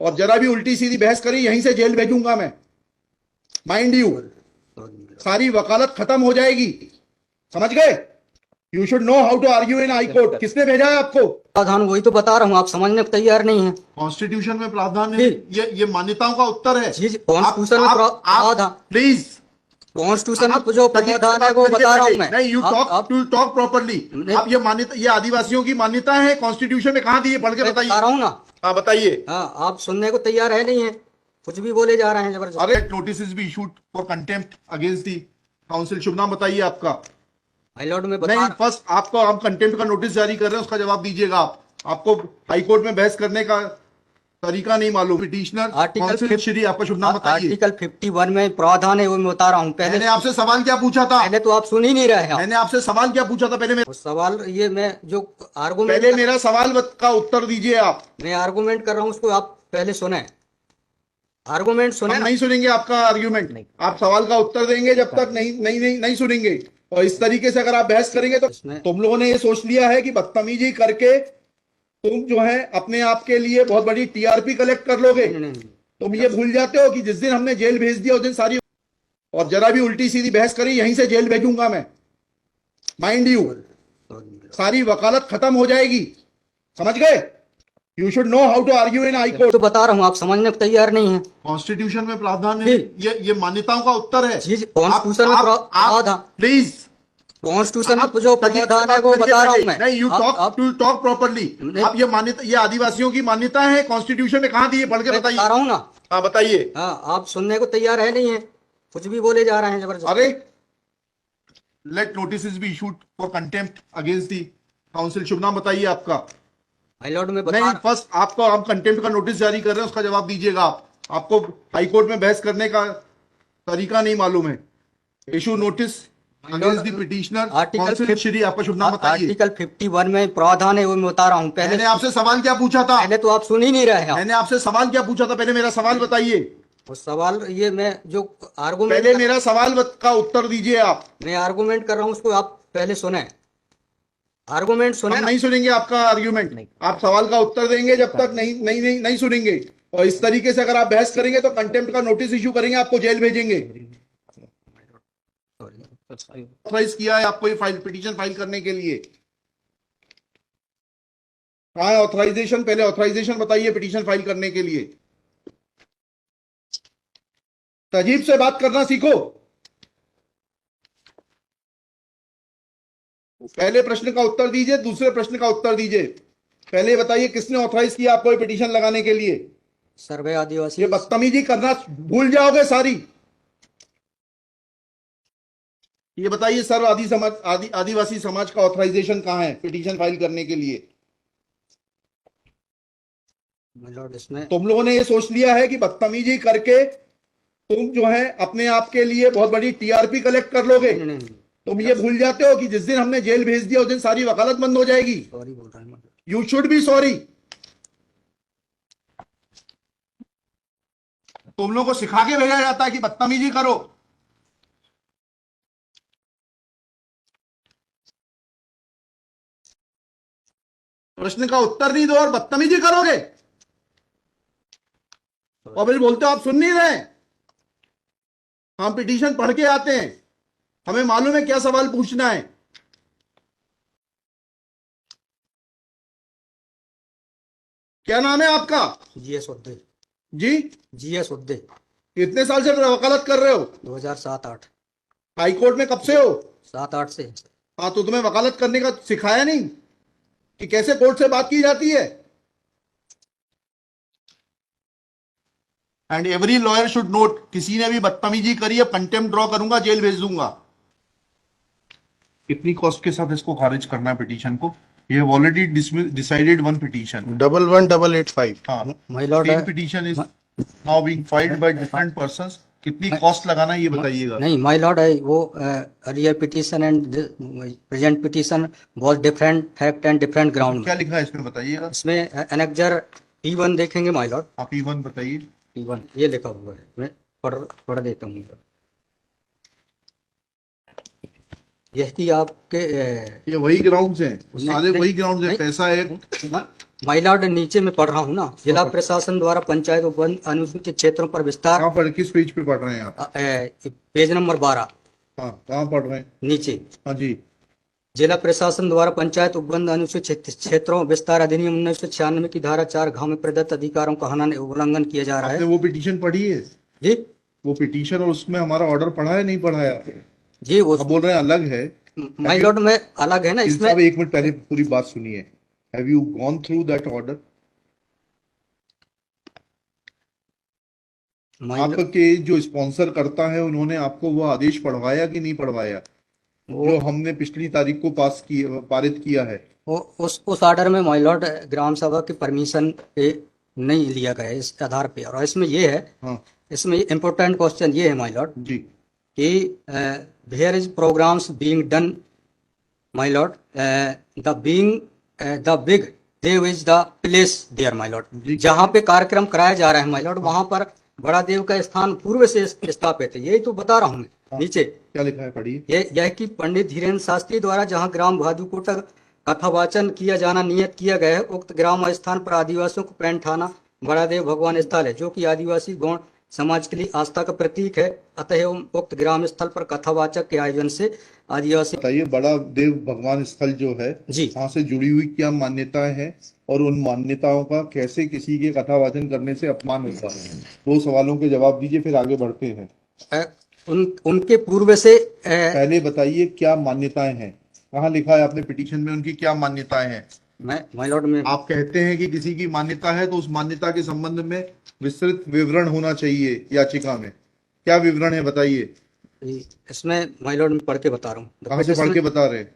और जरा भी उल्टी सीधी बहस करी यहीं से जेल भेजूंगा मैं, माइंड यू। सारी वकालत खत्म हो जाएगी, समझ गए? You should know how to argue in high court. किसने भेजा है आपको? प्रावधान वही तो बता रहा हूँ, आप समझने को तैयार नहीं है। कॉन्स्टिट्यूशन में प्रावधान है, ये मान्यताओं का उत्तर है। जी, कॉन्स्टिट्यूशन में प्रावधान, प्लीज कॉन्स्टिट्यूशन में जो प्रावधान है वो बता रहा हूँ मैं। नहीं, यू टॉक प्रॉपर्ली। आप ये मान्यता, ये आदिवासियों की मान्यता है, कॉन्स्टिट्यूशन में कहाँ दी है? पढ़ के बताइए। बता रहा हूँ ना। हाँ बताइए। हाँ, आप सुनने को तैयार है नहीं है, कुछ भी बोले जा रहे हैं जबरदस्त। अरे नोटिस भी issued for contempt against the council. शुभ नाम बताइए आपका। माय लॉर्ड में नहीं, फर्स्ट आपको हम कंटेम्प्ट का नोटिस जारी कर रहे हैं, उसका जवाब दीजिएगा आप। आपको हाईकोर्ट में बहस करने का तरीका नहीं मालूम। पिटिशनर काउंसिल श्री, आपका शुभ नाम बताइए। आर्टिकल 51 में प्रावधान है वो मैं बता रहा हूँ। मैंने आपसे सवाल क्या पूछा था? पहले तो आप सुन ही नहीं रहे हैं। मैंने आपसे सवाल क्या पूछा था? पहले सवाल ये मैं जो आर्गुमेंट, पहले मेरा सवाल का उत्तर दीजिए आप। मैं आर्गुमेंट कर रहा हूँ उसको आप पहले सुने। आर्गुमेंट सुने। हम नहीं सुनेंगे आपका आर्ग्यूमेंट। आप सवाल का उत्तर देंगे जब तक नहीं सुनेंगे। और इस तरीके से अगर आप बहस करेंगे तो तुम लोगों ने ये सोच लिया है कि बदतमीजी करके तुम जो है अपने आप के लिए बहुत बड़ी टीआरपी कलेक्ट कर लोगे। तुम ये भूल जाते हो कि जिस दिन हमने जेल भेज दिया उस दिन सारी, और जरा भी उल्टी सीधी बहस करी यहीं से जेल भेजूंगा मैं, माइंड यू। सारी वकालत खत्म हो जाएगी, समझ गए? You should know how to argue in high court. तो बता रहा हूँ, आप समझने को तैयार नहीं है। कॉन्स्टिट्यूशन में प्रावधान है, ये मान्यताओं का उत्तर है। जी, कॉन्स्टिट्यूशन में प्रावधान, प्लीज कॉन्स्टिट्यूशन में जो प्रावधान है वो बता रहा हूँ मैं। नहीं, यू टॉक प्रॉपर्ली। आप ये मान्यता, ये आदिवासियों की मान्यता है, कॉन्स्टिट्यूशन में कहाँ दी है? पढ़ के बताइए। बता रहा हूँ ना। हाँ बताइए। हाँ, आप सुनने को तैयार है नहीं है, कुछ भी बोले जा रहे हैं जबरदस्त। अरे let notice be issued for contempt against the council. शुभ नाम बताइए आपका। माय लॉर्ड में नहीं, फर्स्ट आपको हम कंटेम्प्ट का नोटिस जारी कर रहे हैं, उसका जवाब दीजिएगा आप। आपको हाईकोर्ट में बहस करने का तरीका नहीं मालूम है। Issue notice against the petitioner council Shri, आपका शुभ नाम बताइए। आर्टिकल 51 में प्रावधान है वो मैं बता रहा हूँ। मैंने आपसे सवाल क्या पूछा था? पहले तो आप सुन ही नहीं रहे हैं। मैंने आपसे सवाल क्या पूछा था? पहले मेरा सवाल बताइए। सवाल ये मैं जो आर्गुमेंट, पहले मेरा सवाल का उत्तर दीजिए आप। मैं आर्गुमेंट कर रहा हूँ उसको आप पहले सुने। आर्गुमेंट सुने। हम नहीं सुनेंगे आपका आर्ग्यूमेंट। आप सवाल का उत्तर देंगे जब तक नहीं सुनेंगे। और इस तरीके से अगर आप बहस करेंगे तो कंटेम्प्ट का नोटिस इशू करेंगे, आपको जेल भेजेंगे। ऑथराइज किया है आपको ये फाइल, पिटीशन फाइल करने के लिए। हाँ, ऑथराइजेशन, पहले ऑथराइजेशन बताइए पिटीशन फाइल करने के लिए। तजीब से बात करना सीखो। पहले प्रश्न का उत्तर दीजिए, दूसरे प्रश्न का उत्तर दीजिए। पहले बताइए किसने ऑथराइज किया आपको ये पिटीशन लगाने के लिए? सर्वे आदिवासी। ये बदतमीजी करना भूल जाओगे सारी। ये बताइए सर्व आदिवासी समाज का ऑथराइजेशन कहाँ है पिटीशन फाइल करने के लिए? इसमें तुम लोगों ने ये सोच लिया है कि बदतमीजी करके तुम जो है अपने आप के लिए बहुत बड़ी टीआरपी कलेक्ट कर लोगे। तुम ये भूल जाते हो कि जिस दिन हमने जेल भेज दिया उस दिन सारी वकालत बंद हो जाएगी। सॉरी बोल रहा हूं। You should be sorry. तुम लोगों को सिखा के भेजा जाता है कि बदतमीजी करो। प्रश्न का उत्तर नहीं दो और बदतमीजी करोगे, और फिर बोलते हो आप सुन नहीं रहे। हम पिटीशन पढ़ के आते हैं, हमें मालूम है क्या सवाल पूछना है। क्या नाम है आपका? जीएस उद्दे। जी, जीएस उद्दे। कितने साल से वकालत कर रहे हो? 2007-8। हाई कोर्ट में कब से हो? 7-8 से। हाँ, तो तुम्हें वकालत करने का सिखाया नहीं कि कैसे कोर्ट से बात की जाती है? And every lawyer should note, किसी ने भी बदतमीजी करी है कंटेम्प्ट ड्रॉ करूंगा, जेल भेज दूंगा। कितनी कॉस्ट के साथ इसको खारिज करना है पिटीशन को? ये ऑलरेडी डिसाइडेड वन पिटीशन 11885। हाँ, my lord, petition is now being filed by different persons. कितनी कॉस्ट लगाना है ये बताइएगा। नहीं माय लॉर्ड है वो earlier petition and present petition बहुत different fact and different ground. क्या लिखा है इसमें बताइएगा। इसमें एनेक्जर P1 देखेंगे माय लॉर्ड। आप P1 बताइए। P1 ये लिखा हुआ है, मैं पढ़ देता हूँ। यही आपके ये वही ग्राउंड्स हैं, सारे वही ग्राउंड्स हैं। पैसा है, माय लॉर्ड नीचे में पढ़ रहा हूँ ना, जिला प्रशासन द्वारा पंचायत उपवन अनुसूचित क्षेत्रों पर विस्तार, कहाँ पर किस पेज पे पढ़ रहे हैं आप? पेज नंबर 12 हाँ, कहाँ पढ़ रहे हैं? नीचे। हाँ जी। जिला प्रशासन द्वारा पंचायत उपबंध अनुसूचित क्षेत्रों विस्तार अधिनियम 1996 की धारा 4 घ में प्रदत्त अधिकारों का हनन एवं उल्लंघन किया जा रहा आपने है। वो पिटीशन पढ़ी है? जी वो पिटीशन और उसमें हमारा ऑर्डर पढ़ा है नहीं पढ़ा है? जी, वो आप बोल रहे हैं अलग है। माय लॉर्ड में अलग है ना इसमें। साहब एक मिनट पहले पूरी बात सुनिए। Have you gone through that order? आपके जो स्पॉन्सर करता है उन्होंने आपको वो आदेश पढ़वाया कि नहीं पढ़वाया जो हमने पिछली तारीख को पारित किया है? वो उस ऑर्डर में माय लॉर्ड ग्राम सभा की परमिशन पे नहीं लिया गया है इस आधार पे। और इसमें ये है, हाँ इसमें इम्पोर्टेंट क्वेश्चन ये है माय लॉर्ड जी कि there is programs being done my lord, the big dev is the place there my lord. जहाँ पे कार्यक्रम कराया जा रहा है माय लॉर्ड, वहां पर बड़ा देव का स्थान पूर्व से स्थापित है। यही तो बता रहा हूँ मैं। नीचे क्या लिखा है पढ़िए। यह कि पंडित धीरेन्द्र शास्त्री द्वारा जहाँ ग्राम भादुकोट कथावाचन किया जाना नियत किया गया है, उक्त ग्राम स्थान पर आदिवासियों को पैंठाना बड़ा देव भगवान स्थल है, जो कि आदिवासी गौण समाज के लिए आस्था का प्रतीक है। अतः उक्त ग्राम स्थल पर कथावाचक के आयोजन से आदिवासी। बताइए, बड़ा देव भगवान स्थल जो है जी, वहां से जुड़ी हुई क्या मान्यताएं हैं और उन मान्यताओं का कैसे किसी के कथावाचन करने से अपमान होता है? 2 सवालों के जवाब दीजिए, फिर आगे बढ़ते हैं। उनके पूर्व से पहले बताइए क्या मान्यताएं हैं, कहाँ लिखा है आपने पिटीशन में उनकी क्या मान्यताएं हैं? माय लॉर्ड में आप कहते हैं कि किसी की मान्यता है तो उस मान्यता के संबंध में विस्तृत विवरण होना चाहिए याचिका में। क्या विवरण है बताइए। इसमें माय लॉर्ड में पढ़ के बता रहा हूँ। कहाँ से पढ़ के बता रहे हैं?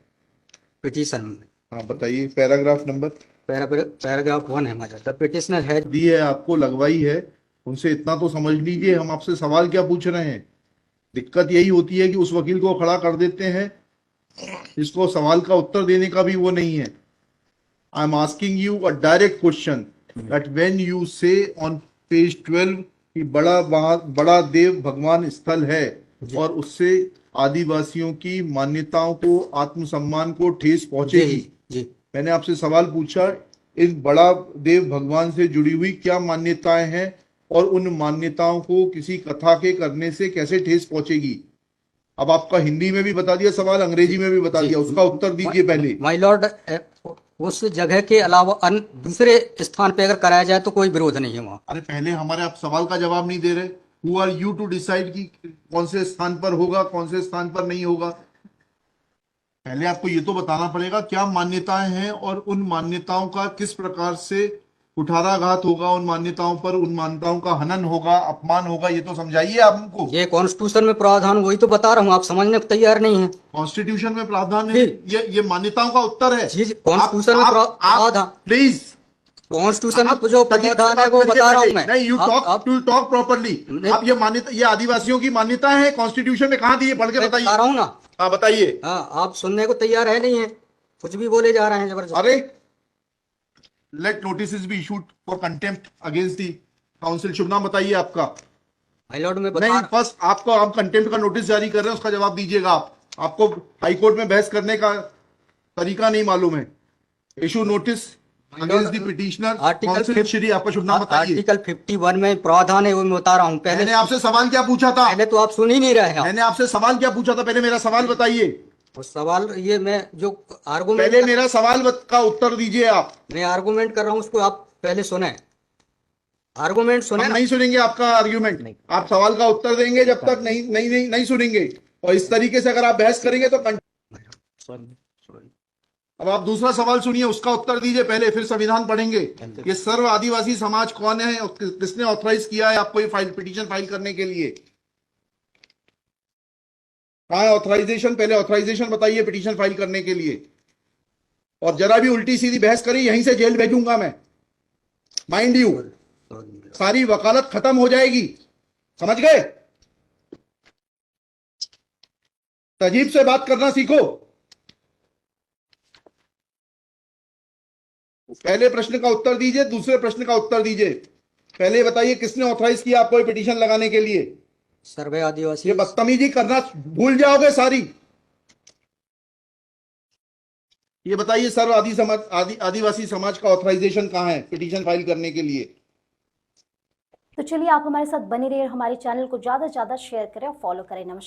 पिटीशन में। हाँ बताइए, पैराग्राफ नंबर। पैराग्राफ 1 है my lord. The petitioner has the है आपको, लगवाई है, उनसे इतना तो समझ लीजिए हम आपसे सवाल क्या पूछ रहे हैं। दिक्कत यही होती है कि उस वकील को खड़ा कर देते हैं इसको सवाल का उत्तर देने का भी वो नहीं है। I am asking you a direct question that when you से ऑन पेज 12 कि बड़ा देव भगवान स्थल है और उससे आदिवासियों की मान्यताओं को, आत्मसम्मान को ठेस पहुंचेगी। जी, मैंने आपसे सवाल पूछा, इन बड़ा देव भगवान से जुड़ी हुई क्या मान्यताएं हैं और उन मान्यताओं को किसी कथा के करने से कैसे ठेस पहुंचेगी? अब आपका हिंदी में भी बता दिया सवाल, अंग्रेजी में भी बता दिया, उसका उत्तर दीजिए पहले। माय लॉर्ड उस जगह के अलावा अन्य दूसरे स्थान पे अगर कराया जाए तो कोई विरोध नहीं है वहाँ। अरे पहले हमारे आप सवाल का जवाब नहीं दे रहे। Who are you to decide कि कौन से स्थान पर होगा, कौन से स्थान पर नहीं होगा? पहले आपको ये तो बताना पड़ेगा क्या मान्यताएं हैं और उन मान्यताओं का किस प्रकार से कुठाराघात होगा, उन मान्यताओं पर, उन मान्यताओं का हनन होगा, अपमान होगा, ये तो समझाइए आप हमको। ये कॉन्स्टिट्यूशन में प्रावधान, वही तो बता रहा हूँ, आप समझने को तैयार नहीं है। कॉन्स्टिट्यूशन में प्रावधान है, ये मान्यताओं का उत्तर है। जी, कॉन्स्टिट्यूशन में प्रावधान, प्लीज कॉन्स्टिट्यूशन में जो प्रावधान है वो बता रहा हूँ मैं। नहीं, यू टॉक प्रॉपर्ली। आप ये मान्यता, ये आदिवासियों की मान्यता है, कॉन्स्टिट्यूशन में कहाँ दी है, पढ़ के बताइए। बता रहा हूँ ना। हाँ बताइए। हाँ, आप सुनने को तैयार है नहीं है, कुछ भी बोले जा रहे हैं जबरदस्त। अरे let notice be issued for contempt against the council. शुभ नाम बताइए आपका। माय लॉर्ड में नहीं, फर्स्ट आपको हम कंटेम्प्ट का नोटिस जारी कर रहे हैं, उसका जवाब दीजिएगा आप। आपको हाईकोर्ट में बहस करने का तरीका नहीं मालूम है। Issue notice against the petitioner council. Shri आपका शुभ नाम बताइए। आर्टिकल 51 में प्रावधान है वो मैं बता रहा हूँ। मैंने आपसे सवाल क्या पूछा था? पहले तो आप सुन ही नहीं रहे हैं। मैंने आपसे सवाल क्या पूछा था? पहले मेरा सवाल बताइए। उस सवाल ये मैं जो आर्गुमेंट, पहले मेरा सवाल का उत्तर दीजिए आप। मैं आर्गुमेंट कर रहा हूँ उसको आप पहले सुने। आर्गुमेंट सुने। हम नहीं सुनेंगे आपका आर्ग्यूमेंट। आप सवाल का उत्तर देंगे जब तक नहीं सुनेंगे। और इस तरीके से अगर आप बहस करेंगे तो अब आप दूसरा सवाल सुनिए, उसका उत्तर दीजिए पहले, फिर संविधान पढ़ेंगे। ये सर्व आदिवासी समाज कौन है और किसने ऑथराइज किया है आपको ये पिटीशन फाइल करने के लिए? कहाँ है ऑथराइजेशन? पहले ऑथराइजेशन बताइए पिटीशन फाइल करने के लिए। और जरा भी उल्टी सीधी बहस करी यहीं से जेल भेजूंगा मैं, माइंड यू। सारी वकालत खत्म हो जाएगी, समझ गए? तजीब से बात करना सीखो। पहले प्रश्न का उत्तर दीजिए, दूसरे प्रश्न का उत्तर दीजिए। पहले बताइए किसने ऑथराइज किया आपको पिटीशन लगाने के लिए? सर्वे आदिवासी। ये बदतमीजी करना भूल जाओगे सारी। ये बताइए सर्व आदिवासी समाज का ऑथराइजेशन कहाँ है पिटीशन फाइल करने के लिए? तो चलिए आप हमारे साथ बने रहिए, हमारे चैनल को ज्यादा से ज्यादा शेयर करें और फॉलो करें। नमस्कार।